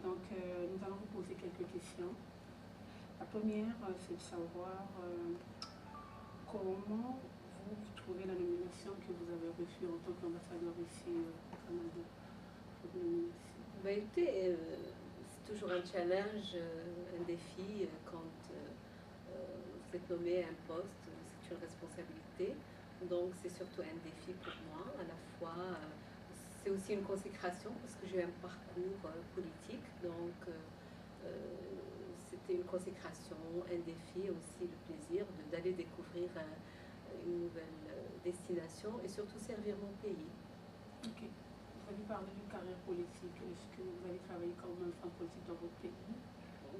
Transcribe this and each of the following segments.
Donc, nous allons vous poser quelques questions. La première, c'est de savoir comment vous trouvez la nomination que vous avez reçue en tant qu'ambassadeur ici au Canada. Écoutez, c'est toujours un challenge, un défi quand vous êtes nommé à un poste, c'est une responsabilité. Donc c'est surtout un défi pour moi, à la fois c'est aussi une consécration parce que j'ai un parcours politique, donc c'était une consécration, un défi, aussi le plaisir d'aller découvrir une nouvelle destination et surtout servir mon pays. Ok. Vous avez parlé d'une carrière politique. Est-ce que vous allez travailler comme un femme politique dans votre pays?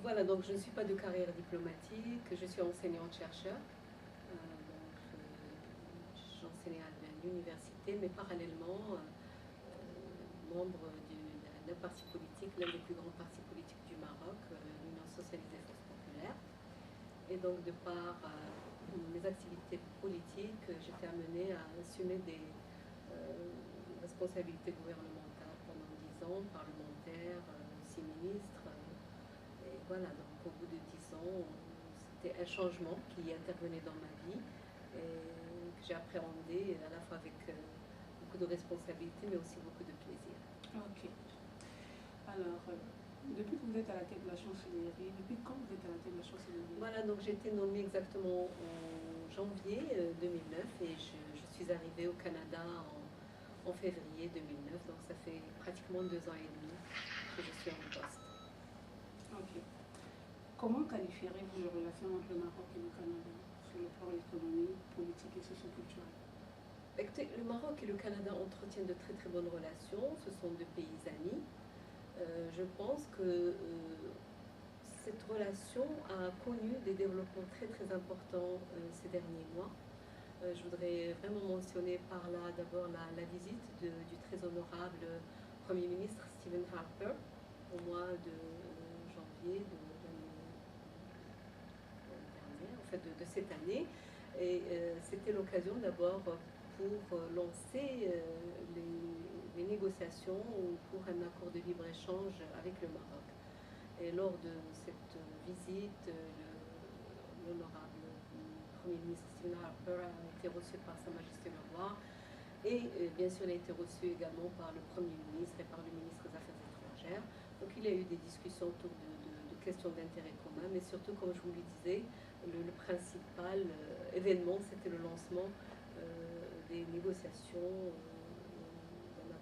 Voilà, donc je ne suis pas de carrière diplomatique, je suis enseignante-chercheur. J'enseignais à l'université, mais parallèlement membre d'un parti politique, l'un des plus grands partis politiques du Maroc, l'Union socialiste des forces populaires. Et donc, de par mes activités politiques, j'étais amenée à assumer des responsabilités gouvernementales pendant 10 ans, parlementaire, aussi ministre. Et voilà, donc au bout de 10 ans, c'était un changement qui intervenait dans ma vie et que j'ai appréhendé à la fois avec beaucoup de responsabilités, mais aussi beaucoup de plaisir. Ok. Alors, depuis que vous êtes à la tête de la chancellerie, depuis quand vous êtes à la tête de la chancellerie? Voilà, donc j'ai été nommée exactement en janvier 2009 et je suis arrivée au Canada en février 2009, donc ça fait pratiquement 2 ans et demi que je suis en poste. Ok. Comment qualifieriez-vous les relations entre le Maroc et le Canada sur le plan économique, politique et socioculturel? Écoutez, le Maroc et le Canada entretiennent de très très bonnes relations, ce sont deux pays amis. Je pense que cette relation a connu des développements très très importants ces derniers mois. Je voudrais vraiment mentionner par là d'abord la visite du très honorable Premier ministre Stephen Harper au mois de janvier de de cette année. Et c'était l'occasion d'abord pour lancer les négociations pour un accord de libre-échange avec le Maroc. Et lors de cette visite, l'honorable Premier ministre Stephen Harper a été reçu par Sa Majesté le Roi et bien sûr il a été reçu également par le Premier ministre et par le ministre des Affaires étrangères. Donc il y a eu des discussions autour de questions d'intérêt commun, mais surtout, comme je vous le disais, le principal événement, c'était le lancement des négociations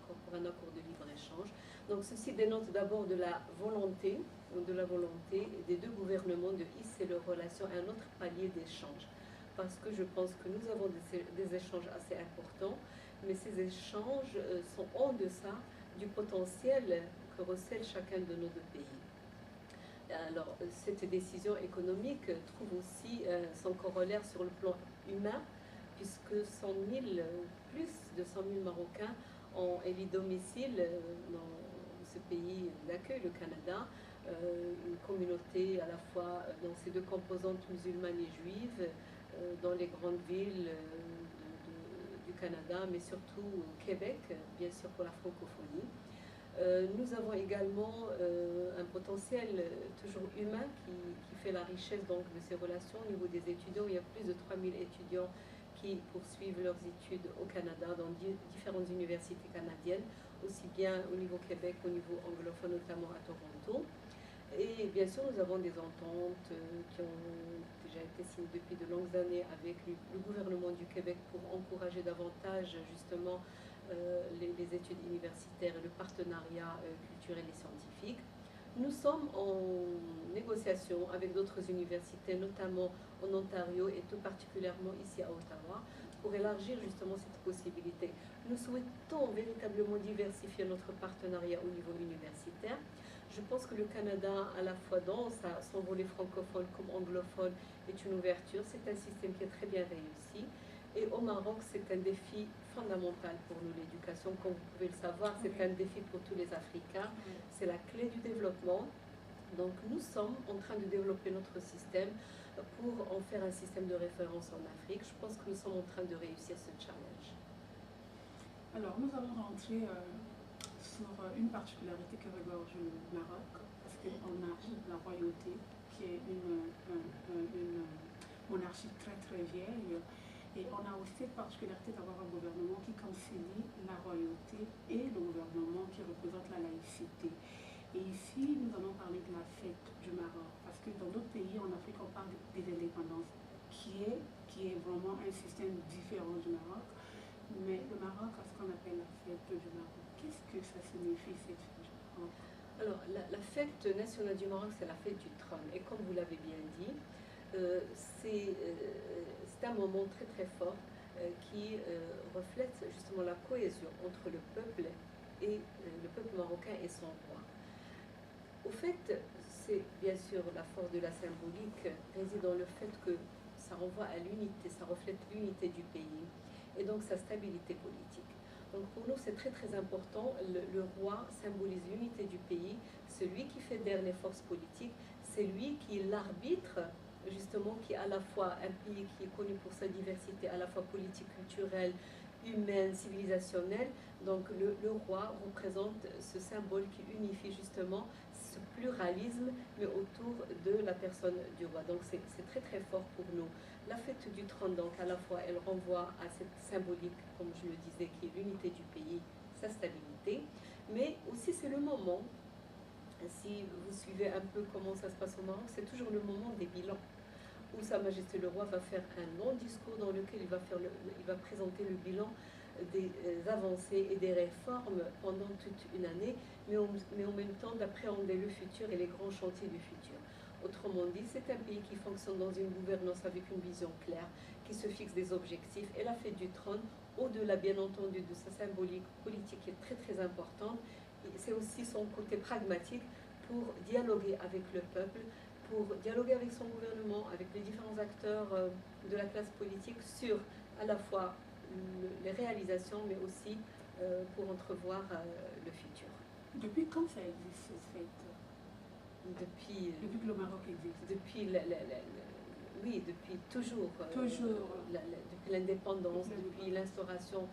pour un accord de libre-échange. Donc ceci dénote d'abord de la volonté des deux gouvernements de hisser leurs relations à un autre palier d'échange. Parce que je pense que nous avons des échanges assez importants, mais ces échanges sont en deçà du potentiel que recèle chacun de nos deux pays. Alors, cette décision économique trouve aussi son corollaire sur le plan humain, puisque plus de 100 000 Marocains ont élu domicile dans ce pays d'accueil, le Canada, une communauté à la fois dans ses deux composantes musulmanes et juives, dans les grandes villes du Canada, mais surtout au Québec, bien sûr pour la francophonie. Nous avons également un potentiel toujours humain qui fait la richesse donc, de ces relations au niveau des étudiants. Il y a plus de 3000 étudiants qui poursuivent leurs études au Canada dans différentes universités canadiennes, aussi bien au niveau Québec, au niveau anglophone, notamment à Toronto. Et bien sûr, nous avons des ententes qui ont déjà été signées depuis de longues années avec le gouvernement du Québec pour encourager davantage justement les études universitaires et le partenariat culturel et scientifique. Nous sommes en négociation avec d'autres universités, notamment en Ontario et tout particulièrement ici à Ottawa, pour élargir justement cette possibilité. Nous souhaitons véritablement diversifier notre partenariat au niveau universitaire. Je pense que le Canada, à la fois dans son volet francophone comme anglophone, est une ouverture. C'est un système qui est très bien réussi. Et au Maroc, c'est un défi fondamental pour nous, l'éducation. Comme vous pouvez le savoir, c'est un défi pour tous les Africains. C'est la clé du développement. Donc nous sommes en train de développer notre système pour en faire un système de référence en Afrique. Je pense que nous sommes en train de réussir ce challenge. Alors nous allons rentrer sur une particularité que regorge le Maroc, parce qu'on a la royauté, qui est une monarchie très très vieille, et on a aussi cette particularité d'avoir un gouvernement qui concilie la royauté et le gouvernement qui représente la laïcité. Et ici, nous allons parler de la fête du Maroc, parce que dans d'autres pays en Afrique, on parle des indépendances, qui est vraiment un système différent du Maroc. Mais le Maroc a ce qu'on appelle la fête du Maroc. Qu'est-ce que ça signifie, cette fête du Maroc? Alors, la fête nationale du Maroc, c'est la fête du trône. Et comme vous l'avez bien dit, c'est un moment très très fort qui reflète justement la cohésion entre le peuple et le peuple marocain et son roi. Au fait, c'est bien sûr la force de la symbolique réside dans le fait que ça renvoie à l'unité, ça reflète l'unité du pays et donc sa stabilité politique. Donc pour nous, c'est très très important. Le roi symbolise l'unité du pays, celui qui fédère les forces politiques, c'est lui qui est l'arbitre, justement, qui est à la fois un pays qui est connu pour sa diversité, à la fois politique, culturelle, humaine, civilisationnelle. Donc le roi représente ce symbole qui unifie justement ce pluralisme, mais autour de la personne du roi. Donc c'est très très fort pour nous. La fête du trône, donc à la fois, elle renvoie à cette symbolique, comme je le disais, qui est l'unité du pays, sa stabilité, mais aussi c'est le moment, si vous suivez un peu comment ça se passe au Maroc, c'est toujours le moment des bilans, où Sa Majesté le Roi va faire un long discours dans lequel il va présenter le bilan des avancées et des réformes pendant toute une année, mais en même temps d'appréhender le futur et les grands chantiers du futur. Autrement dit, c'est un pays qui fonctionne dans une gouvernance avec une vision claire, qui se fixe des objectifs, et la fête du trône, au-delà bien entendu de sa symbolique politique qui est très très importante, c'est aussi son côté pragmatique pour dialoguer avec le peuple, pour dialoguer avec son gouvernement, avec les différents acteurs de la classe politique sur à la fois les réalisations, mais aussi pour entrevoir le futur. Depuis quand ça existe, cette fête? Depuis que le Maroc existe? Oui, depuis toujours. Toujours. Depuis l'indépendance, depuis l'instauration.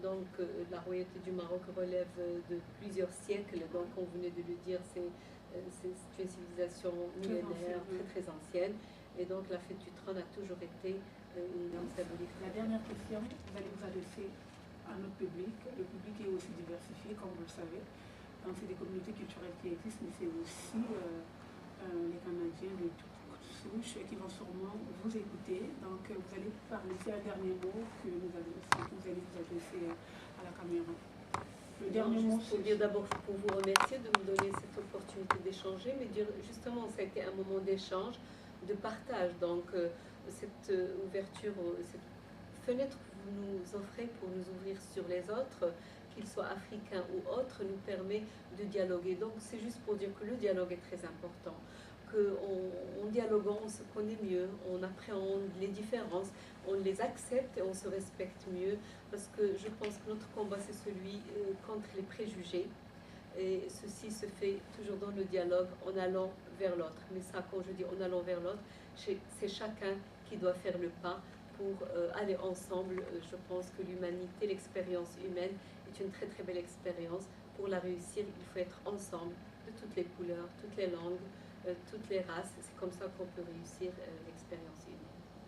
Donc la royauté du Maroc relève de plusieurs siècles. Donc on venait de le dire, c'est une civilisation millénaire, très très ancienne. Et donc la fête du trône a toujours été une grande symbolique. La dernière question, vous allez vous adresser à notre public. Le public est aussi diversifié, comme vous le savez. Donc c'est des communautés culturelles qui existent, mais c'est aussi les Canadiens de toutes souches qui vont sûrement vous écouter. Donc vous allez parler, c'est un dernier mot que vous allez vous adresser à la caméra. Le dernier mot, c'est dire d'abord pour vous remercier de me donner cette opportunité d'échanger, mais dire justement ça a été un moment d'échange, de partage. Donc cette ouverture, cette fenêtre que vous nous offrez pour nous ouvrir sur les autres, qu'ils soient africains ou autres, nous permet de dialoguer. Donc c'est juste pour dire que le dialogue est très important, qu'en dialoguant, on se connaît mieux, on appréhende les différences, on les accepte et on se respecte mieux, parce que je pense que notre combat, c'est celui contre les préjugés, et ceci se fait toujours dans le dialogue, en allant vers l'autre. Mais ça, quand je dis en allant vers l'autre, c'est chacun qui doit faire le pas pour aller ensemble. Je pense que l'humanité, l'expérience humaine est une très très belle expérience. Pour la réussir, il faut être ensemble, de toutes les couleurs, toutes les langues, toutes les races. C'est comme ça qu'on peut réussir l'expérience humaine.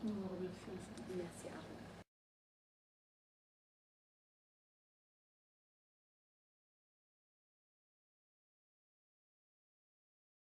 Nous vous remercions. Merci à vous.